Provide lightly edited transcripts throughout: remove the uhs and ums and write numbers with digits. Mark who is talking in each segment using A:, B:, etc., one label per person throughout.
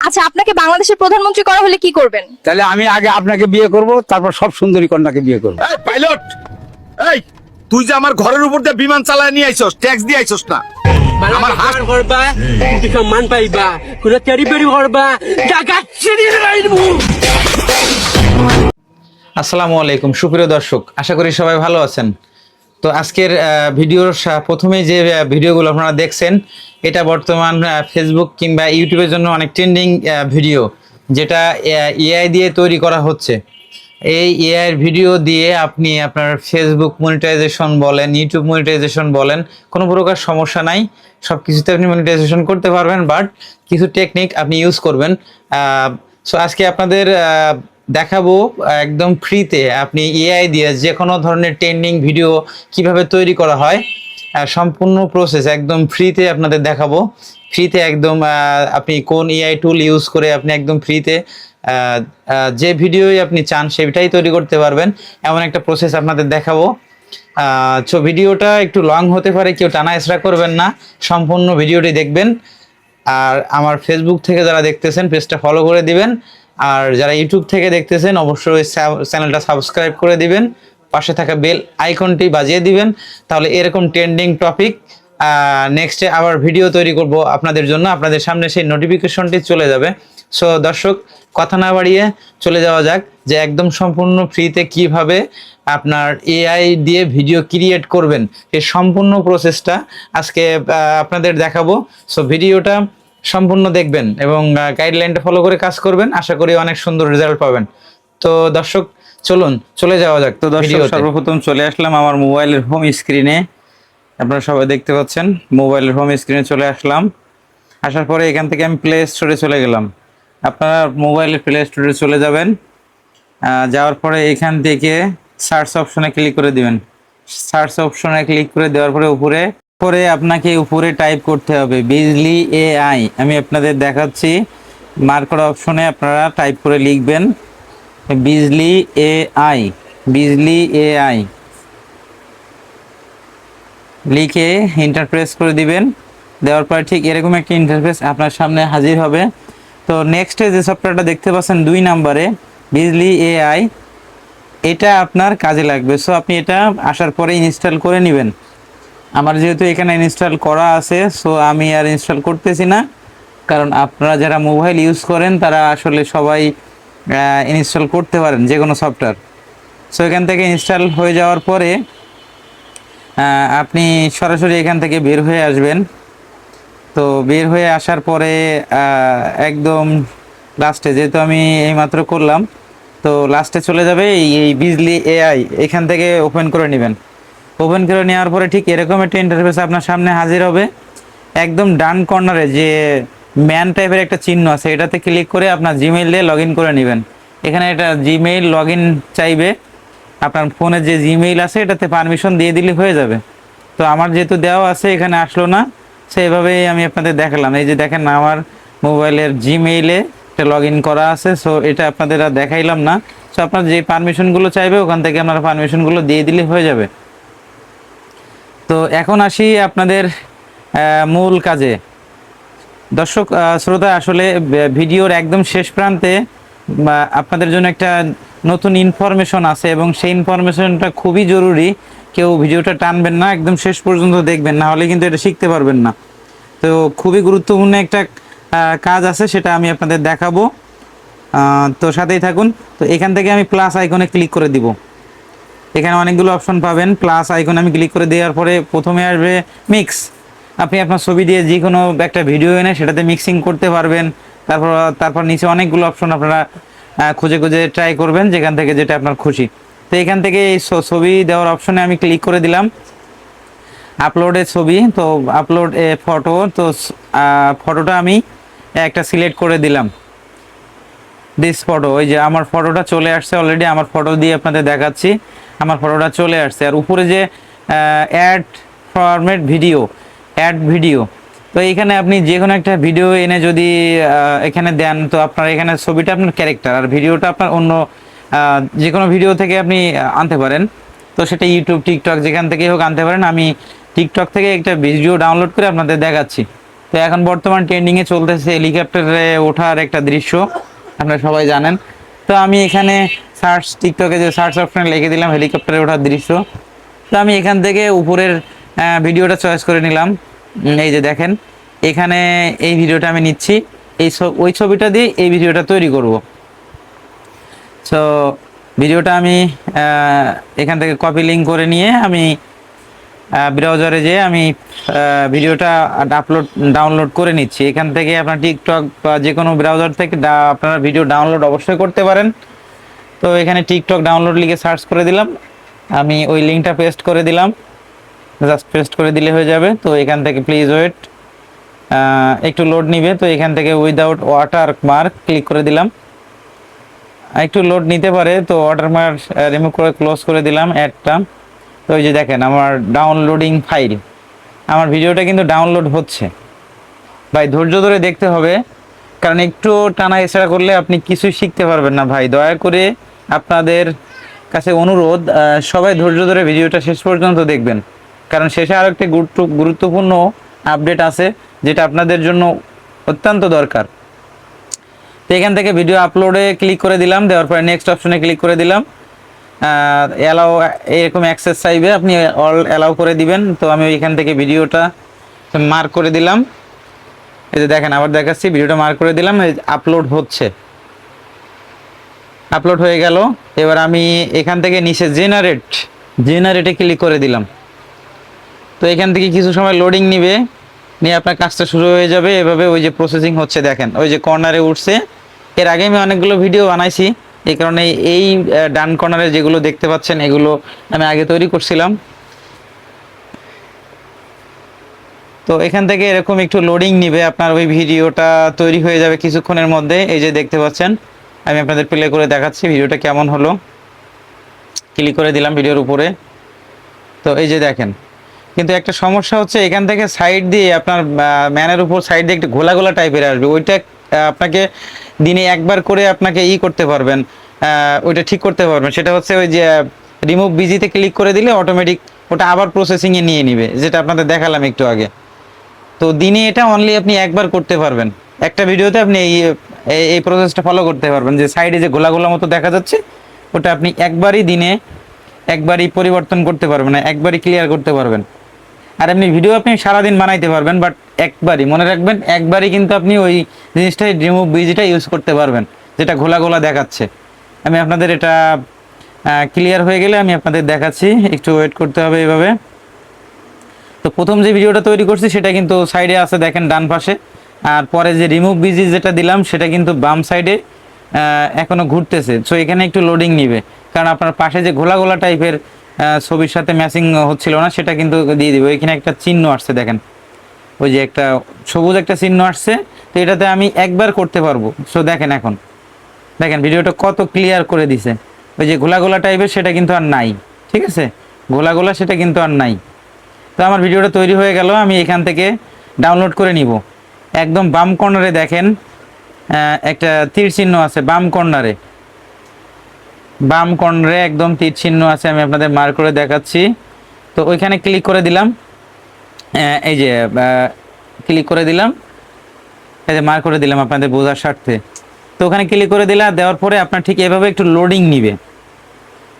A: আচ্ছা, আপনাকে বাংলাদেশের প্রধানমন্ত্রী করা হলে কি করবেন?
B: তাহলে আমি আগে আপনাকে বিয়ে করব, তারপর সব সুন্দরী কন্যাকে বিয়ে করব।
C: এই পাইলট, এই তুই যে আমার ঘরের উপর দিয়ে বিমান চালায় নিয়ে আইছস, ট্যাক্স দিয়ে আইছস না? আমার হাত
D: করবা, তুমি সম্মান পাইবা, কোন তেরি বেরি করবা, জাগাত ছিড়ে রাইবো।
E: আসসালামু আলাইকুম সুপ্রিয় দর্শক, আশা করি সবাই ভালো আছেন। তো আজকের ভিডিওর প্রথমে যে ভিডিওগুলো আপনারা দেখছেন, এটা বর্তমান ফেসবুক কিংবা ইউটিউবের জন্য অনেক ট্রেন্ডিং ভিডিও, যেটা এআই দিয়ে তৈরি করা হচ্ছে। এই এআই এর ভিডিও দিয়ে আপনি আপনার ফেসবুক মনিটাইজেশন বলেন, ইউটিউব মনিটাইজেশন বলেন, কোনো প্রকার সমস্যা নাই, সব কিছুতে আপনি মনিটাইজেশন করতে পারবেন। বাট কিছু টেকনিক আপনি ইউজ করবেন। সো আজকে আপনাদের দেখাবো একদম ফ্রিতে আপনি এআই দিয়ে যে কোনো ধরনের ট্রেন্ডিং ভিডিও কিভাবে তৈরি করা হয়, সম্পূর্ণ প্রসেস একদম ফ্রিতে আপনাদের দেখাবো। ফ্রিতে একদম আপনি কোন এআই টুল ইউজ করে আপনি একদম ফ্রিতে যে ভিডিওই আপনি চান সেটাই তৈরি করতে পারবেন, এমন একটা প্রসেস আপনাদের দেখাবো। সো ভিডিওটা একটু লং হতে পারে, কেউ টানা এসরা করবেন না, সম্পূর্ণ ভিডিওটি দেখবেন। আর আমার ফেসবুক থেকে যারা দেখতেছেন পেজটা ফলো করে দিবেন, আর যারা ইউটিউব থেকে দেখতেছেন অবশ্যই চ্যানেলটা সাবস্ক্রাইব করে দিবেন, পাশে থাকা বেল আইকনটি বাজিয়ে দিবেন। তাহলে এরকম ট্রেন্ডিং টপিক নেক্সটে আবার ভিডিও তৈরি করব আপনাদের জন্য, আপনাদের সামনে সেই নোটিফিকেশনটি চলে যাবে। সো দর্শক, কথা না বাড়িয়ে চলে যাওয়া যাক যে একদম সম্পূর্ণ ফ্রিতে কিভাবে আপনার এআই দিয়ে ভিডিও ক্রিয়েট করবেন, এই সম্পূর্ণ প্রসেসটা আজকে আপনাদের দেখাবো। সো ভিডিওটা সম্পূর্ণ দেখবেন এবং গাইডলাইনটা ফলো করে কাজ করবেন, আশা করি অনেক সুন্দর রেজাল্ট পাবেন। তো দর্শক চলুন চলে যাওয়া যাক। তো দর্শক, সর্বপ্রথম চলে আসলাম আমার মোবাইলের হোম স্ক্রিনে। আপনারা সবাই দেখতে পাচ্ছেন মোবাইলের হোম স্ক্রিনে চলে আসলাম। আসার পরে এখান থেকে আমি প্লে স্টোরে চলে গেলাম। আপনারা মোবাইলের প্লে স্টোরে চলে যাবেন। যাওয়ার পরে এখান থেকে সার্চ অপশনে ক্লিক করে দিবেন। সার্চ অপশনে ক্লিক করে দেওয়ার পরে উপরে আপনাকে উপরে টাইপ করতে হবে বিজলি এআই। আমি আপনাদের দেখাচ্ছি, মার্ক করা অপশনে আপনারা টাইপ করে লিখবেন বিজলি এআই। বিজলি এআই লিখে এন্টার প্রেস করে দিবেন। দেওয়ার পরে ঠিক এরকম একটা ইন্টারফেস আপনার সামনে হাজির হবে। তো নেক্সটে যে সফটওয়্যারটা দেখতে পাচ্ছেন 2 নম্বরে বিজলি এআই, এটা আপনার কাজে লাগবে। সো আপনি এটা আসার পরে ইনস্টল করে নেবেন। আমার যেহেতু এখানে ইনস্টল করা আছে, সো আমি আর ইনস্টল করতেছি না, কারণ আপনারা যারা মোবাইল ইউজ করেন তারা আসলে সবাই ইনস্টল করতে পারেন যে কোনো সফটওয়্যার। সো এখান থেকে ইনস্টল হয়ে যাওয়ার পরে আপনি সরাসরি এখান থেকে বের হয়ে আসবেন। তো বের হয়ে আসার পরে একদম লাস্টে, যেহেতু আমি এইমাত্র করলাম, তো লাস্টে চলে যাবে এই বিজলি এআই, এখান থেকে ওপেন করে নেবেন। ওপেন করে নেওয়ার পরে ঠিক এরকম একটা ইন্টারফেস আপনার সামনে হাজির হবে। একদম ডান কর্নারে যে ম্যান টাইপের একটা চিহ্ন আছে, এটাতে ক্লিক করে আপনার জিমেইল দিয়ে লগ ইন করে নেবেন। এখানে এটা জিমেইল লগ ইন চাইবে, আপনার ফোনে যে জিমেইল আছে এটাতে পারমিশন দিয়ে দিলে হয়ে যাবে। তো আমার যেহেতু দেওয়া আছে এখানে আসলো না, সেইভাবেই আমি আপনাদের দেখালাম। এই যে দেখেন আমার মোবাইলের জিমেইলে এটা লগ ইন করা আছে। সো এটা আপনাদের আর দেখাইলাম না। সো আপনার যে পারমিশনগুলো চাইবে ওখান থেকে আপনারা পারমিশনগুলো দিয়ে দিলে হয়ে যাবে। তো এখন আসি আপনাদের মূল কাজে। দর্শক শ্রোতা, আসলে ভিডিওর একদম শেষ প্রান্তে আপনাদের জন্য একটা নতুন ইনফরমেশন আছে এবং সেই ইনফরমেশনটা খুবই জরুরি। কেউ ভিডিওটা টানবেন না, একদম শেষ পর্যন্ত দেখবেন, না হলে কিন্তু এটা শিখতে পারবেন না। তো খুবই গুরুত্বপূর্ণ একটা কাজ আছে, সেটা আমি আপনাদের দেখাবো। তো সাথেই থাকুন। তো এখান থেকে আমি প্লাস আইকনে ক্লিক করে দিব। এখানে অনেকগুলো অপশন পাবেন। প্লাস আইকনে আমি ক্লিক করে দেওয়ার পরে প্রথমে আসবে মিক্স। আপনি আপনার ছবি দিয়ে যে কোনো একটা ভিডিও এনে সেটাতে মিক্সিং করতে পারবেন। তারপর নিচে অনেকগুলো অপশন আপনারা খুঁজে খুঁজে ট্রাই করবেন, যেখান থেকে যেটা আপনার খুশি। তো এখান থেকে এই ছবি দেওয়ার অপশনে আমি ক্লিক করে দিলাম। আপলোডে ছবি, তো আপলোড এ ফটো, তো ফটোটা আমি একটা সিলেক্ট করে দিলাম, দিস ফটো। ওই যে আমার ফটোটা চলে আসছে অলরেডি, আমার ফটো দিয়ে আপনাদের দেখাচ্ছি, আমার ফটোটা চলে আসছে। আর উপরে যে add format video, add video, তো এইখানে আপনি যে কোনো একটা ভিডিও এনে যদি এখানে দেন, তো আপনার এখানে ছবিটা আপনার ক্যারেক্টার আর ভিডিওটা আপনার অন্য যে কোনো ভিডিও থেকে আপনি আনতে পারেন। তো সেটা ইউটিউব, টিকটক, যেখান থেকেই হোক আনতে পারেন। আমি টিকটক থেকে একটা ভিডিও ডাউনলোড করে আপনাদের দেখাচ্ছি। তো এখন বর্তমান ট্রেন্ডিং এ চলতেছে হেলিকপ্টারে ওঠার একটা দৃশ্য, আপনারা সবাই জানেন। তো আমি এখানে সার্চ টিকটকে যে সার্চ অপশনে লিখে দিলাম হেলিকপ্টারে ওঠার দৃশ্য। তো আমি এখান থেকে উপরের ভিডিওটা চয়েস করে নিলাম। এই যে দেখেন এখানে এই ভিডিওটা আমি নিচ্ছি, ওই ছবিটা দিয়ে এই ভিডিওটা তৈরি করব। সো ভিডিওটা আমি এখান থেকে কপি লিঙ্ক করে নিয়ে আমি ব্রাউজারে যেয়ে আমি ভিডিওটা ডাউনলোড করে নিচ্ছি। এখান থেকে আপনার টিকটক বা যে কোনো ব্রাউজার থেকে আপনারা ভিডিও ডাউনলোড অবশ্যই করতে পারেন। তো এখানে টিকটক ডাউনলোড লিখে সার্চ করে দিলাম, আমি ওই লিঙ্কটা পেস্ট করে দিলাম, জাস্ট পেস্ট করে দিলে হয়ে যাবে। তো এখান থেকে প্লিজ ওয়েট, একটু লোড নিবে। তো এখান থেকে উইদাউট ওয়াটারমার্ক ক্লিক করে দিলাম, একটু লোড নিতে পারে। তো ওয়াটারমার্ক রিমুভ করে ক্লোজ করে দিলাম অ্যাডটা। তো এই যে দেখেন আমার ডাউনলোডিং ফাইল, আমার ভিডিওটা কিন্তু ডাউনলোড হচ্ছে। ভাই ধৈর্য ধরে দেখতে হবে, কারণ একটু টানা এছাড়া করলে আপনি কিছুই শিখতে পারবেন না। ভাই দয়া করে আপনাদের কাছে অনুরোধ, সবাই ধৈর্য ধরে ভিডিওটা শেষ পর্যন্ত দেখবেন, কারণ শেষে আরও একটি গুরুত্বপূর্ণ আপডেট আছে যেটা আপনাদের জন্য অত্যন্ত দরকার। তো এখান থেকে ভিডিও আপলোডে ক্লিক করে দিলাম, দেওয়ার পরে নেক্সট অপশনে ক্লিক করে দিলাম। অ্যালাউ এরকম অ্যাক্সেস চাইবে, আপনি অল অ্যালাউ করে দিবেন। তো আমি এখান থেকে ভিডিওটা মার্ক করে দিলাম, এই যে দেখেন আবার দেখাচ্ছি, ভিডিওটা মার্ক করে দিলাম, আপলোড হচ্ছে, আপলোড হয়ে গেল। এবার আমি এখান থেকে নিচে জেনারেটে ক্লিক করে দিলাম। তো এখান থেকে কিছু সময় লোডিং নিবে, নিয়ে আপনার কাজটা শুরু হয়ে যাবে। এভাবে ওই যে প্রসেসিং হচ্ছে দেখেন, ওই যে কর্নারে উঠছে। এর আগে আমি অনেকগুলো ভিডিও বানাইছি, এই কারণে এই ডান কর্নারে যেগুলো দেখতে পাচ্ছেন এগুলো আমি আগে তৈরি করছিলাম। তো এখান থেকে এরকম একটু লোডিং নিবে, আপনার ওই ভিডিওটা তৈরি হয়ে যাবে কিছুক্ষণের মধ্যে। এই যে দেখতে পাচ্ছেন, আমি আপনাদের প্লে করে দেখাচ্ছি ভিডিওটা কেমন হলো। ক্লিক করে দিলাম ভিডিওর উপরে। তো এই যে দেখেন, কিন্তু একটা সমস্যা হচ্ছে এখান থেকে সাইড দিয়ে আপনার ম্যানের উপর সাইড দিয়ে একটু ঘোলা ঘোলা টাইপের আসবে। ওইটা আপনাকে দিনে একবার করে আপনাকে করতে পারবেন, ওইটা ঠিক করতে পারবেন। সেটা হচ্ছে ওই যে রিমুভ বিজিতে ক্লিক করে দিলে অটোমেটিক ওটা আবার প্রসেসিংয়ে নিয়ে নিবে, যেটা আপনাদের দেখালাম একটু আগে। তো দিনে এটা অনলি আপনি একবার করতে পারবেন, একটা ভিডিওতে আপনি এই প্রসেসটা ফলো করতে পারবেন। যে সাইডে যে গোলা গোলা মতো দেখা যাচ্ছে ওটা আপনি একবারই পরিবর্তন করতে পারবেন, একবারই ক্লিয়ার করতে পারবেন। আর এমনি ভিডিও আপনি সারাদিন বানাইতে পারবেন, বাট একবারই মনে রাখবেন, একবারই কিন্তু আপনি ওই জিনিসটাই রিমুভ বিজিটা ইউজ করতে পারবেন, যেটা ঘোলা ঘোলা দেখাচ্ছে। আমি আপনাদের এটা ক্লিয়ার হয়ে গেলে আমি আপনাদের দেখাচ্ছি, একটু ওয়েট করতে হবে এইভাবে। তো প্রথম যে ভিডিওটা তৈরি করছি সেটা কিন্তু সাইডে আছে দেখেন ডান পাশে, আর পরে যে রিমুভ বিজি যেটা দিলাম সেটা কিন্তু বাম সাইডে এখনো ঘুরতেছে। সো এখানে একটু লোডিং নিবে, কারণ আপনার পাশে যে ঘোলা ঘোলা টাইপের ছবির সাথে ম্যাচিং হচ্ছিল না, সেটা কিন্তু দিয়ে দিবে। এখানে একটা চিহ্ন আসছে দেখেন, ওই যে একটা সবুজ একটা চিহ্ন আসছে। তো এটাতে আমি একবার করতে পারবো। সো দেখেন, এখন দেখেন ভিডিওটা কত ক্লিয়ার করে দিছে। ওই যে ঘোলা ঘোলা টাইপের সেটা কিন্তু আর নাই, ঠিক আছে, ঘোলা ঘোলা সেটা কিন্তু আর নাই। তো আমার ভিডিওটা তৈরি হয়ে গেল, আমি এখান থেকে ডাউনলোড করে নিব। একদম বাম কর্নারে দেখেন একটা তীর চিহ্ন আছে, বাম কর্নারে একদম তীর চিহ্ন আছে, আমি আপনাদের মার্ক করে দেখাচ্ছি। তো ওইখানে ক্লিক করে দিলাম, এই যে ক্লিক করে দিলাম, এই যে মার্ক করে দিলাম আপনাদের বোঝার স্বার্থে। তো ওখানে ক্লিক করে দিলাম, দেওয়ার পরে আপনার ঠিক এভাবে একটু লোডিং নিবে।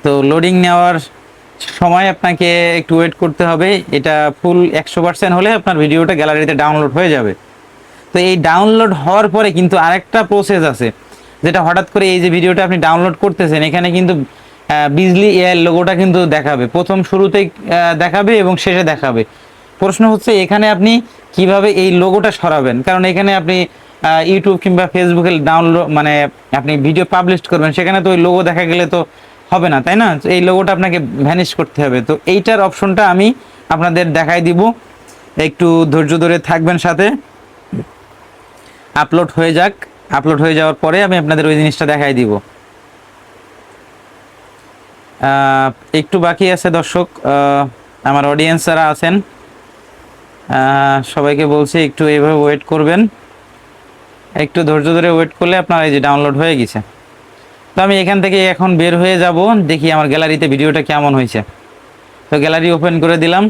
E: তো লোডিং নেওয়ার সময় আপনাকে একটু ওয়েট করতে হবে। এটা ফুল 100% হলে আপনার ভিডিওটা গ্যালারিতে ডাউনলোড হয়ে যাবে। তো এই ডাউনলোড হওয়ার পরে কিন্তু আরেকটা প্রসেস আছে, যেটা হঠাৎ করে এই যে ভিডিওটা আপনি ডাউনলোড করতেছেন, এখানে কিন্তু বিজলি এর লোগোটা কিন্তু দেখাবে, প্রথম শুরুতেই দেখাবে এবং শেষে দেখাবে। প্রশ্ন হচ্ছে এখানে আপনি কিভাবে এই লোগোটা সরাবেন, কারণ এখানে আপনি ইউটিউব কিংবা ফেসবুকে ডাউনলোড মানে আপনি ভিডিও পাবলিশ করবেন, সেখানে তো ওই লোগো দেখা গেলে তো হবে না, তাই না? এই লোগোটা আপনাকে ভ্যানিশ করতে হবে। তো এইটার অপশনটা আমি আপনাদের দেখাই দিব, একটু ধৈর্য ধরে থাকবেন সাথে। আপলোড হয়ে যাক, আপলোড হয়ে যাওয়ার পরে আমি আপনাদের ওই জিনিসটা দেখাই দিব। একটু বাকি আছে দর্শক, আমার অডিয়েন্স যারা আছেন সবাইকে বলছি একটু এইভাবে ওয়েট করবেন, একটু ধৈর্য ধরে ওয়েট করলে আপনার এই যে ডাউনলোড হয়ে গেছে। তো আমি এখান থেকে এখন বের হয়ে যাব, দেখি আমার গ্যালারিতে ভিডিওটা কেমন হয়েছে। তো গ্যালারি ওপেন করে দিলাম,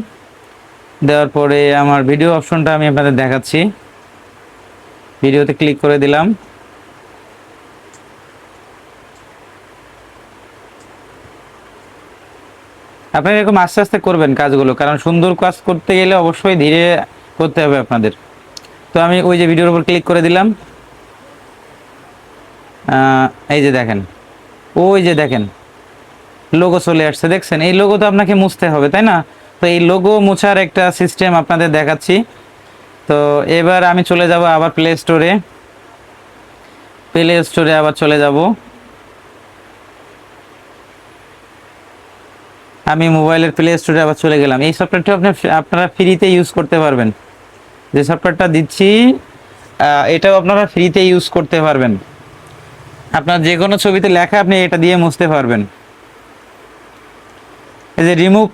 E: দেওয়ার পরে আমার ভিডিও অপশনটা আমি আপনাদের দেখাচ্ছি। ভিডিওতে ক্লিক করে দিলাম। আপনারা এরকম আস্তে আস্তে করবেন কাজগুলো, কারণ সুন্দর কাজ করতে গেলে অবশ্যই ধীরে করতে হবে আপনাদের। তো আমি ওই যে ভিডিওর উপর ক্লিক করে দিলাম। এই যে দেখেন, ওই যে দেখেন লোগো চলে আসছে, দেখছেন? এই লোগো তো আপনাকে মুছতে হবে, তাই না? তো এই লোগো মোছার একটা সিস্টেম আপনাদের দেখাচ্ছি। তো এবার আমি চলে যাব আবার প্লে স্টোরে আবার চলে যাব। আমি মোবাইলের প্লে স্টোরে আবার চলে গেলাম। এই সফটওয়্যারটা আপনারা ফ্রিতে ইউজ করতে পারবেন। যে সফটওয়্যারটা দিচ্ছি এটাও আপনারা ফ্রিতে ইউজ করতে পারবেন। আপনার যে কোনো ছবিতে লেখা আপনি এটা দিয়ে মুছতে পারবেন। এই যে রিমুভ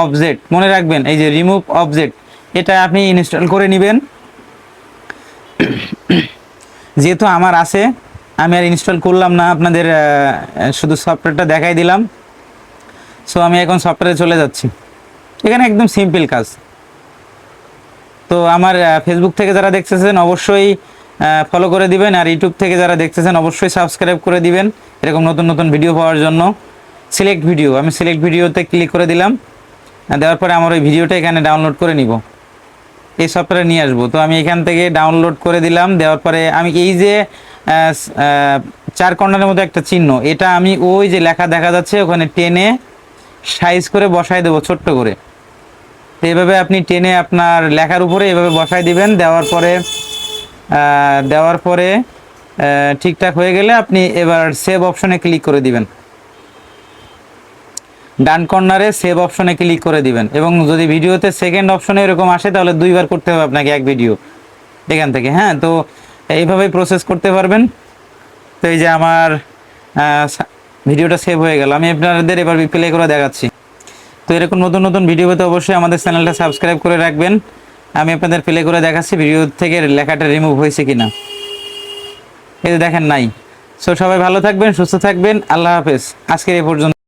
E: অবজেক্ট মনে রাখবেন, এই যে রিমুভ অবজেক্ট এটা আপনি ইনস্টল করে নেবেন। যেহেতু আমার আছে, আমি আর ইনস্টল করলাম না, আপনাদের শুধু সফটওয়্যারটা দেখাই দিলাম। সো আমি এখন সফটওয়্যারে চলে যাচ্ছি। এখানে একদম সিম্পল কাজ। তো আমার ফেসবুক থেকে যারা দেখতেছেন অবশ্যই ফলো করে দিবেন, আর ইউটিউব থেকে যারা দেখতেছেন অবশ্যই সাবস্ক্রাইব করে দিবেন এরকম নতুন নতুন ভিডিও পাওয়ার জন্য। সিলেক্ট ভিডিও, আমি সিলেক্ট ভিডিওতে ক্লিক করে দিলাম। দেওয়ার পরে আমার ওই ভিডিওটা এখানে ডাউনলোড করে নিব, এই সফটওয়্যারে নিয়ে আসবো। তো আমি এখান থেকে ডাউনলোড করে দিলাম। দেওয়ার পরে আমি এই যে 4 কর্নারের মধ্যে একটা চিহ্ন, এটা আমি ওই যে লেখা দেখা যাচ্ছে ওখানে টেনে সাইজ করে বসায় দেবো ছোট্ট করে। তো এভাবে আপনি টেনে আপনার লেখার উপরে এভাবে বসায় দিবেন। দেওয়ার পরে ঠিকঠাক হয়ে গেলে আপনি এবার সেভ অপশনে ক্লিক করে দিবেন। ডান কর্নারে সেভ অপশনে ক্লিক করে দিবেন, এবং যদি ভিডিওতে সেকেন্ড অপশনে এরকম আসে তাহলে 2 বার করতে হবে আপনাকে এক ভিডিও এখান থেকে। হ্যাঁ, তো এইভাবেই প্রসেস করতে পারবেন। তো এই যে আমার ভিডিওটা সেভ হয়ে গেল। আমি আপনাদের এবার প্লে করে দেখাচ্ছি। তো এরকম নতুন নতুন ভিডিও পেতে অবশ্যই আমাদের চ্যানেলটা সাবস্ক্রাইব করে রাখবেন। আমি আপনাদের প্লে করে দেখাচ্ছি ভিডিও থেকে লেখাটা রিমুভ হয়েছে কিনা। এই যে দেখেন নাই। সো সবাই ভালো থাকবেন, সুস্থ থাকবেন। আল্লাহ হাফেজ। আজকের এই পর্যন্ত।